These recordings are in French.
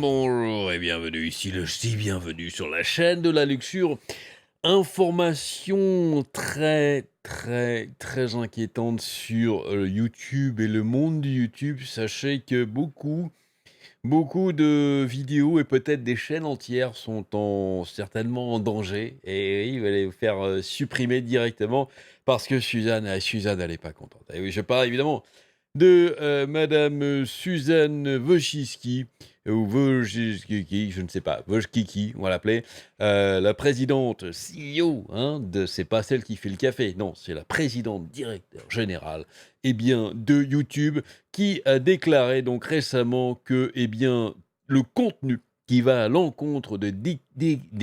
Bonjour et bienvenue ici le je dis bienvenue sur la chaîne de la luxure. Information très inquiétante sur, YouTube et le monde du YouTube. Sachez que beaucoup de vidéos et peut-être des chaînes entières sont certainement en danger et il va les faire, supprimer directement parce que Suzanne elle est pas contente. Et oui, je parle évidemment de, madame, Suzanne Wojcicki ou Wojcicki, je ne sais pas, Wojcicki, on va l'appeler, la présidente CEO, hein, c'est pas celle qui fait le café, non, c'est la présidente directeur générale, eh bien, de YouTube, qui a déclaré donc récemment que, eh bien, le contenu qui va à l'encontre des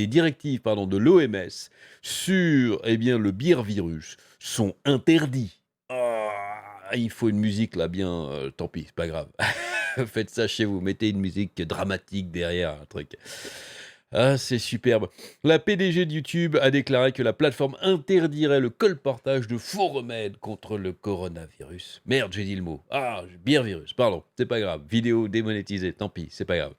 directives, pardon, de l'OMS sur, eh bien, le birvirus sont interdits. Ah, il faut une musique là bien, tant pis, c'est pas grave. Faites ça chez vous, mettez une musique dramatique derrière, un truc. Ah, c'est superbe. La PDG de YouTube a déclaré que la plateforme interdirait le colportage de faux remèdes contre le coronavirus. Merde, j'ai dit le mot. Ah, birvirus, pardon, c'est pas grave. Vidéo démonétisée, tant pis, c'est pas grave.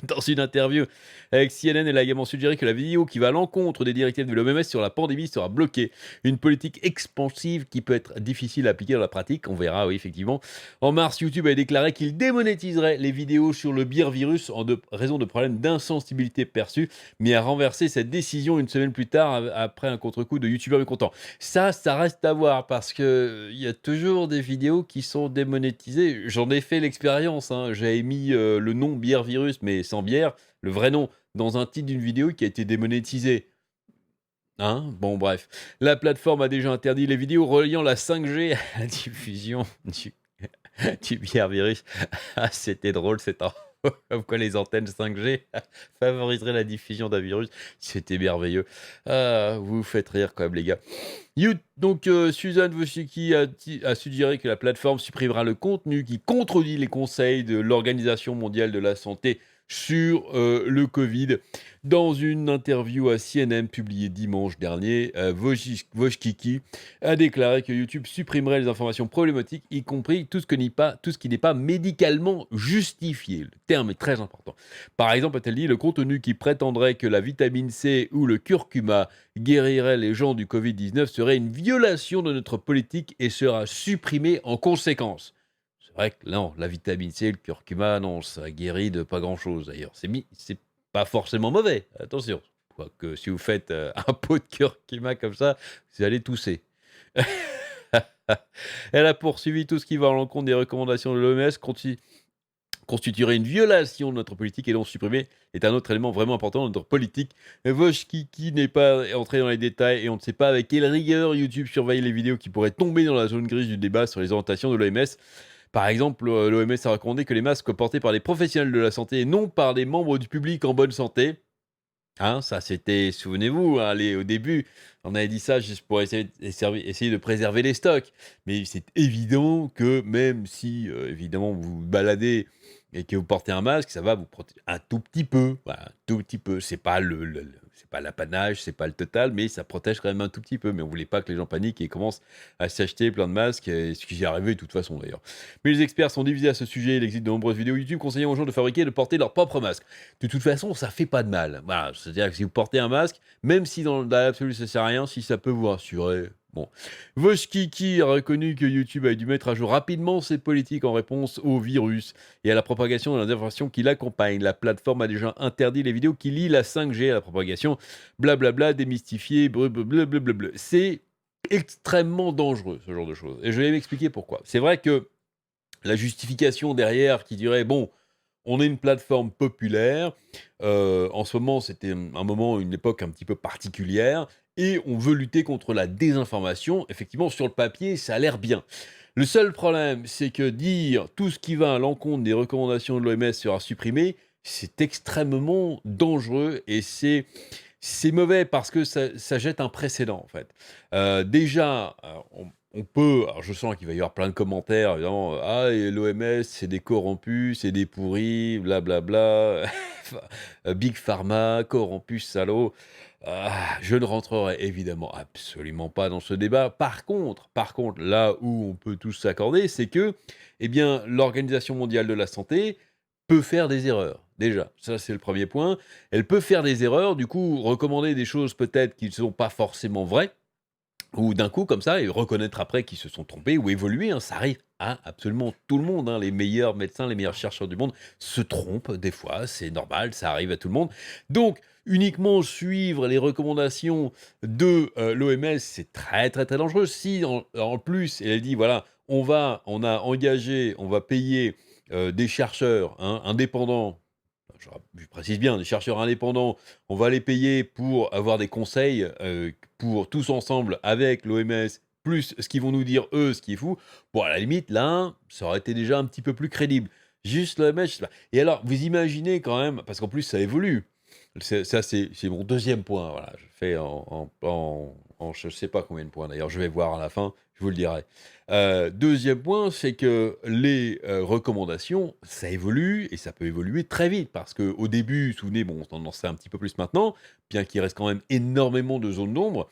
Dans une interview avec CNN, elle a également suggéré que la vidéo qui va à l'encontre des directives de l'OMS sur la pandémie sera bloquée. Une politique expansive qui peut être difficile à appliquer dans la pratique, on verra, oui, effectivement. En mars, YouTube a déclaré qu'il démonétiserait les vidéos sur le virus en raison de problèmes d'insensibilité perçus, mais a renversé cette décision une semaine plus tard après un contre-coup de YouTubeurs mécontents. Ça reste à voir parce que il y a toujours des vidéos qui sont démonétisées. J'en ai fait l'expérience, hein. J'avais mis le nom bière virus, mais sans bière, le vrai nom, dans un titre d'une vidéo qui a été démonétisée. Hein? Bon, bref. La plateforme a déjà interdit les vidéos reliant la 5G à la diffusion du bière virus. Ah, c'était drôle, c'est un. Comme quoi les antennes 5G favoriseraient la diffusion d'un virus. C'était merveilleux. Ah, vous vous faites rire quand même, les gars. Donc, Suzanne Wojcicki a suggéré que la plateforme supprimera le contenu qui contredit les conseils de l'Organisation mondiale de la santé sur le Covid. Dans une interview à CNN publiée dimanche dernier, Wojcicki a déclaré que YouTube supprimerait les informations problématiques, y compris tout ce qui n'est pas médicalement justifié. Le terme est très important. Par exemple, a-t-elle dit, le contenu qui prétendrait que la vitamine C ou le curcuma guérirait les gens du Covid-19 serait une violation de notre politique et sera supprimé en conséquence. C'est vrai que non, la vitamine C, le curcuma, non, ça guérit de pas grand-chose d'ailleurs. C'est pas forcément mauvais, attention. Quoique si vous faites un pot de curcuma comme ça, vous allez tousser. Elle a poursuivi tout ce qui va à l'encontre des recommandations de l'OMS constituerait une violation de notre politique et donc supprimer est un autre élément vraiment important de notre politique. Wojcicki n'est pas entré dans les détails et on ne sait pas avec quelle rigueur YouTube surveille les vidéos qui pourraient tomber dans la zone grise du débat sur les orientations de l'OMS. Par exemple, l'OMS a recommandé que les masques soient portés par des professionnels de la santé et non par des membres du public en bonne santé. Hein, ça c'était, souvenez-vous, hein, au début, on avait dit ça juste pour essayer de préserver les stocks. Mais c'est évident que même si, évidemment, vous vous baladez et que vous portez un masque, ça va vous protéger un tout petit peu. Voilà, un tout petit peu. C'est pas c'est pas l'apanage, c'est pas le total, mais ça protège quand même un tout petit peu. Mais on voulait pas que les gens paniquent et commencent à s'acheter plein de masques, ce qui est arrivé de toute façon d'ailleurs. Mais les experts sont divisés à ce sujet. Il existe de nombreuses vidéos YouTube conseillant aux gens de fabriquer et de porter leur propre masque. De toute façon, ça fait pas de mal. Voilà, c'est-à-dire que si vous portez un masque, même si dans l'absolu ça sert à rien, si ça peut vous rassurer. Bon. Wojcicki a reconnu que YouTube a dû mettre à jour rapidement ses politiques en réponse au virus et à la propagation de l'information qui l'accompagne. La plateforme a déjà interdit les vidéos qui lient la 5G à la propagation. Blablabla, démystifié, blablabla. C'est extrêmement dangereux, ce genre de choses. Et je vais m'expliquer pourquoi. C'est vrai que la justification derrière qui dirait, bon, on est une plateforme populaire, en ce moment, c'était un moment, une époque un petit peu particulière et on veut lutter contre la désinformation. Effectivement, sur le papier, ça a l'air bien. Le seul problème, c'est que dire tout ce qui va à l'encontre des recommandations de l'OMS sera supprimé, c'est extrêmement dangereux et c'est mauvais parce que ça jette un précédent, en fait. Déjà, on peut, alors je sens qu'il va y avoir plein de commentaires, évidemment. Ah, et l'OMS, c'est des corrompus, c'est des pourris, blablabla. Big Pharma, corrompus, salaud. Ah, je ne rentrerai évidemment absolument pas dans ce débat. Par contre, là où on peut tous s'accorder, c'est que, eh bien, l'Organisation mondiale de la santé peut faire des erreurs. déjà. Ça, c'est le premier point. Elle peut faire des erreurs, du coup, recommander des choses peut-être qui ne sont pas forcément vraies, ou d'un coup comme ça et reconnaître après qu'ils se sont trompés ou évoluer, hein. Ça arrive à absolument tout le monde, hein. Les meilleurs médecins, les meilleurs chercheurs du monde se trompent des fois, c'est normal, ça arrive à tout le monde. Donc uniquement suivre les recommandations de, l'OMS, c'est très, très, très dangereux. Si en plus elle dit: «Voilà, on a engagé, on va payer, des chercheurs, hein, indépendants», je précise bien, des chercheurs indépendants, on va les payer pour avoir des conseils, pour tous ensemble avec l'OMS, plus ce qu'ils vont nous dire eux, ce qui est fou. Bon, à la limite, là, ça aurait été déjà un petit peu plus crédible. Juste l'OMS, je sais pas. Et alors, vous imaginez quand même, parce qu'en plus ça évolue. C'est mon deuxième point, voilà, je fais en je sais pas combien de points d'ailleurs, je vais voir à la fin, je vous le dirai. 2e point, c'est que les, recommandations, ça évolue et ça peut évoluer très vite parce qu'au début, souvenez, bon, on en sait un petit peu plus maintenant, bien qu'il reste quand même énormément de zones d'ombre.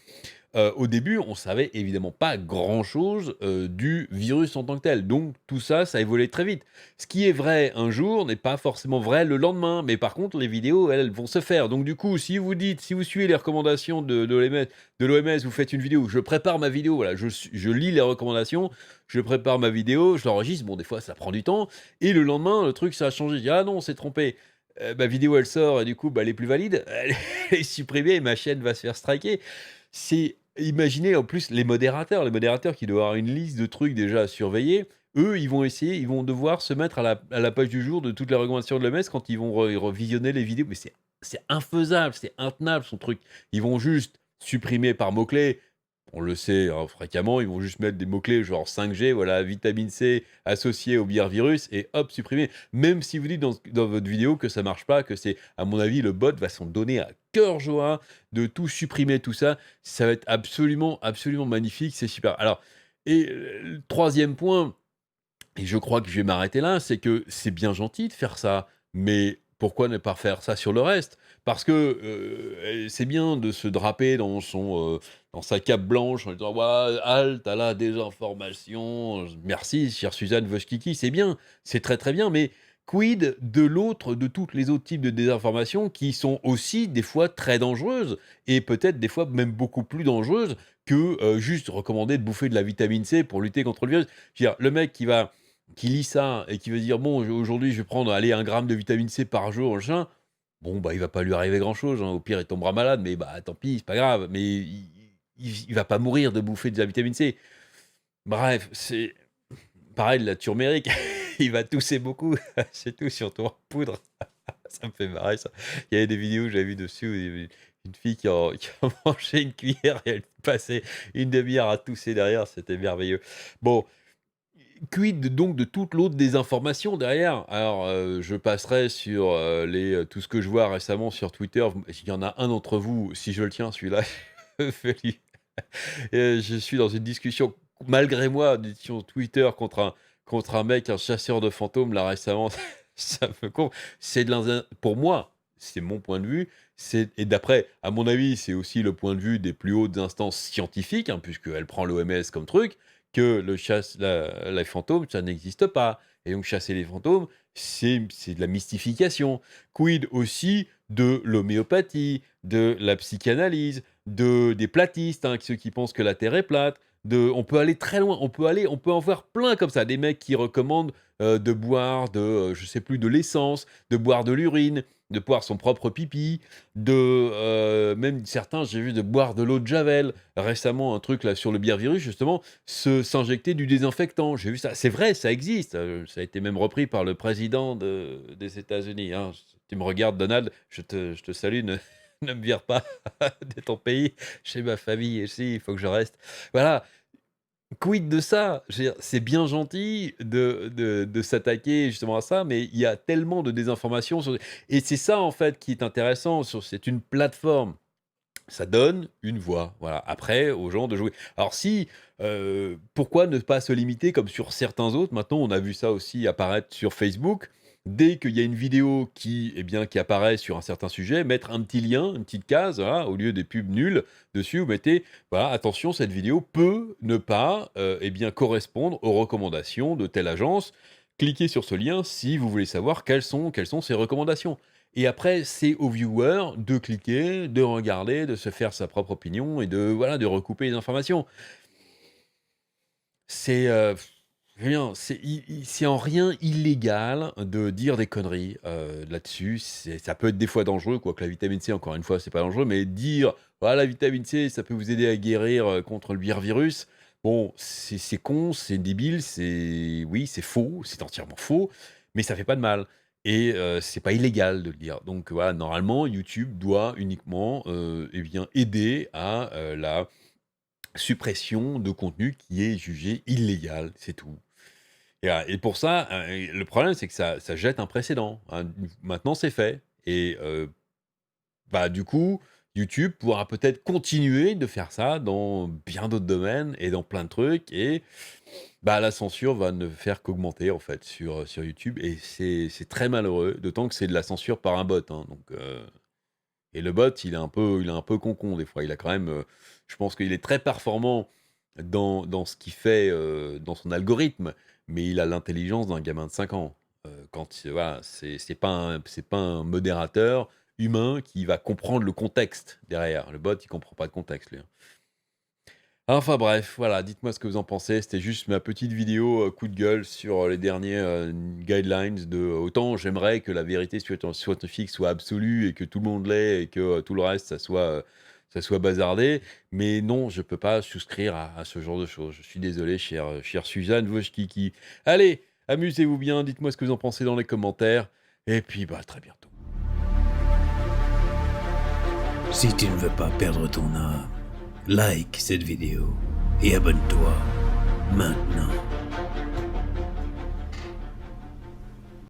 Au début, on savait évidemment pas grand-chose, du virus en tant que tel. Donc tout ça, ça a évolué très vite. Ce qui est vrai un jour n'est pas forcément vrai le lendemain, mais par contre, les vidéos, elles vont se faire. Donc du coup, si vous suivez les recommandations de l'OMS, vous faites une vidéo, je prépare ma vidéo, voilà, je lis les recommandations, je prépare ma vidéo, je l'enregistre, bon des fois ça prend du temps et le lendemain, le truc ça a changé. Je dis: «Ah non, on s'est trompé». Ma vidéo elle sort et du coup, bah, elle est plus valide, elle est supprimée et ma chaîne va se faire striker. C'est Imaginez en plus les modérateurs qui doivent avoir une liste de trucs déjà à surveiller, eux, ils vont devoir se mettre à la page du jour de toutes les recommandations de l'OMS quand ils vont revisionner les vidéos. Mais c'est infaisable, c'est intenable son truc. Ils vont juste supprimer par mots-clés. On le sait, hein, fréquemment, ils vont juste mettre des mots-clés genre 5G, voilà, vitamine C associée au bière virus et hop, supprimer. Même si vous dites dans votre vidéo que ça marche pas, que c'est, à mon avis, le bot va s'en donner à cœur joie de tout supprimer, tout ça. Ça va être absolument, absolument magnifique, c'est super. Alors, le 3e point, et je crois que je vais m'arrêter là, c'est que c'est bien gentil de faire ça, mais pourquoi ne pas faire ça sur le reste? Parce que, c'est bien de se draper dans sa cape blanche en disant: «Ouais, halte à la désinformation, merci chère Suzanne Voschkiki», c'est bien, c'est très, très bien, mais quid de toutes les autres types de désinformations qui sont aussi des fois très dangereuses et peut-être des fois même beaucoup plus dangereuses que, juste recommander de bouffer de la vitamine C pour lutter contre le virus. Je veux dire, le mec qui lit ça et qui veut dire: «Bon, aujourd'hui, je vais prendre, allez, 1 gramme de vitamine C par jour, machin», bon, bah, il va pas lui arriver grand-chose, hein. Au pire, il tombera malade, mais bah, tant pis, c'est pas grave. Mais il va pas mourir de bouffer de la vitamine C. Bref, c'est pareil, la turmérique, il va tousser beaucoup, c'est tout, surtout en poudre. Ça me fait marrer ça. Il y avait des vidéos que j'avais vues dessus où il y avait une fille qui en mangeait une cuillère et elle passait une demi-heure à tousser derrière, c'était merveilleux. Bon, quid donc de toute l'autre désinformation derrière? Alors, je passerai sur, tout ce que je vois récemment sur Twitter. S'il y en a un d'entre vous, si je le tiens celui-là, fais-lui je suis dans une discussion malgré moi, sur Twitter contre un mec, un chasseur de fantômes là récemment, ça me con c'est de l'indé pour moi, c'est mon point de vue, et d'après à mon avis, c'est aussi le point de vue des plus hautes instances scientifiques, hein, puisqu'elle prend l'OMS comme truc, que les fantômes, ça n'existe pas et donc chasser les fantômes, c'est de la mystification. Quid aussi de l'homéopathie, de la psychanalyse, des platistes, hein, ceux qui pensent que la Terre est plate, on peut aller très loin, on peut en voir plein comme ça, des mecs qui recommandent, de boire je sais plus, de l'essence, de boire de l'urine, de boire son propre pipi, même certains, j'ai vu, de boire de l'eau de javel. Récemment, un truc là sur le bière virus justement, s'injecter du désinfectant. J'ai vu ça, c'est vrai, ça existe, ça a été même repris par le président des États-Unis, hein. Tu me regardes Donald, je te salue, ne ne me vire pas de ton pays, j'ai ma famille ici, il faut que je reste. Voilà, quid de ça? Je veux dire, c'est bien gentil de s'attaquer justement à ça, mais il y a tellement de désinformation et c'est ça en fait qui est intéressant c'est une plateforme. Ça donne une voix, voilà. Après, aux gens de jouer. Alors si, pourquoi ne pas se limiter comme sur certains autres? Maintenant, on a vu ça aussi apparaître sur Facebook. Dès qu'il y a une vidéo qui apparaît sur un certain sujet, mettre un petit lien, une petite case, voilà, au lieu des pubs nulles dessus, vous mettez, voilà: «Attention, cette vidéo peut ne pas, correspondre aux recommandations de telle agence». Cliquez sur ce lien si vous voulez savoir quelles sont ces recommandations. Et après, c'est au viewer de cliquer, de regarder, de se faire sa propre opinion et voilà, de recouper les informations. C'est, rien, c'est en rien illégal de dire des conneries, là-dessus. Ça peut être des fois dangereux, quoique la vitamine C, encore une fois, c'est pas dangereux, mais dire: «Voilà, la vitamine C, ça peut vous aider à guérir, contre le virus». Bon, c'est con, c'est débile, oui, c'est faux, c'est entièrement faux, mais ça fait pas de mal et c'est pas illégal de le dire. Donc voilà, normalement, YouTube doit uniquement, eh bien, aider à, la suppression de contenu qui est jugé illégal, c'est tout. Et pour ça, le problème, c'est que ça jette un précédent, hein. Maintenant, c'est fait et bah, du coup, YouTube pourra peut-être continuer de faire ça dans bien d'autres domaines et dans plein de trucs et bah, la censure va ne faire qu'augmenter, en fait, sur YouTube et c'est très malheureux, d'autant que c'est de la censure par un bot, hein, donc et le bot, il est un peu con des fois. Il a quand même, je pense qu'il est très performant dans ce qu'il fait, dans son algorithme, mais il a l'intelligence d'un gamin de 5 ans. Quand voilà, c'est pas un modérateur humain qui va comprendre le contexte derrière. Le bot, il comprend pas de contexte, lui, hein. Enfin bref, voilà, dites-moi ce que vous en pensez. C'était juste ma petite vidéo, coup de gueule sur, les derniers, guidelines de autant j'aimerais que la vérité scientifique soit absolue et que tout le monde l'ait et que, tout le reste ça soit bazardé. Mais non, je peux pas souscrire à ce genre de choses. Je suis désolé chère Suzanne Wojcicki. Allez, amusez-vous bien, dites-moi ce que vous en pensez dans les commentaires et puis, bah, à très bientôt. Si tu ne veux pas perdre ton âme, like cette vidéo et abonne-toi maintenant.